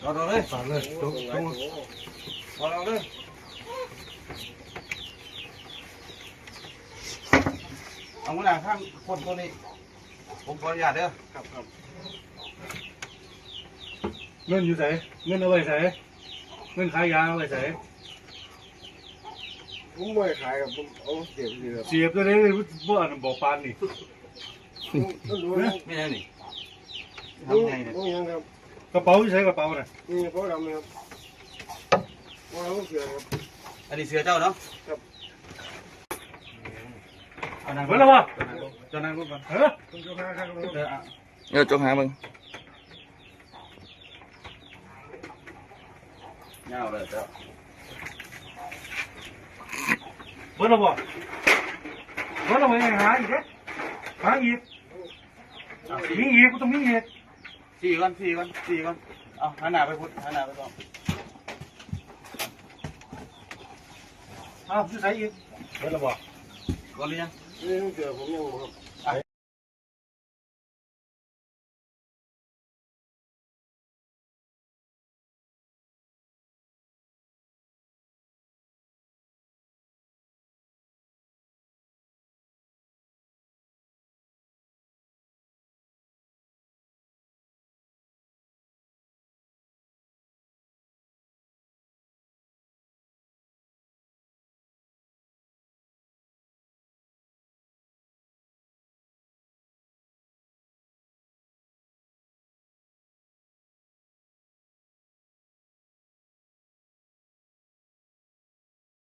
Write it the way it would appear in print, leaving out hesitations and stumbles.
เราเลย สอนเลยตรง เราเลยเอาหัวหน้าข้างคนตัวนี้ผมขออนุญาตเด้อครับ เงินอยู่ไหนเงินเอาไว้ไหนเงินขายยาเอาไว้ไหน ผมไม่ขายครับผมเอาเก็บดีครับ เสียบตัวนี้บ่อันบอกปานนี่ ต้องรู้นะ ไม่ได้นี่ ต้อง ทำไงเนี่ย ยังครับ กระเป๋าที่ใช้กระเป๋าน่ะ นี่เพราะดำนะครับเพราะเราเสือครับ อันนี้เสือเจ้าเนาะ เฮ้ยแล้ววะ เจ้านั่งรูปก่อน เฮ้ย คุณเจ้าข้าครับ จงหามึง เงาเลยเจ้า เฮ้ยแล้ววะเฮ้ยแล้ววะยังหาอีกเด้หาอีกมีอีกกูต้องมีอีก สี่ก่อนเอาหันหน้าไปพุทธหันหน้าไปก่อน อ้าวที่ใส่อีกเฮ้ยแล้ววะ ก่อนหรือยัง นี่เสือผมยังครับ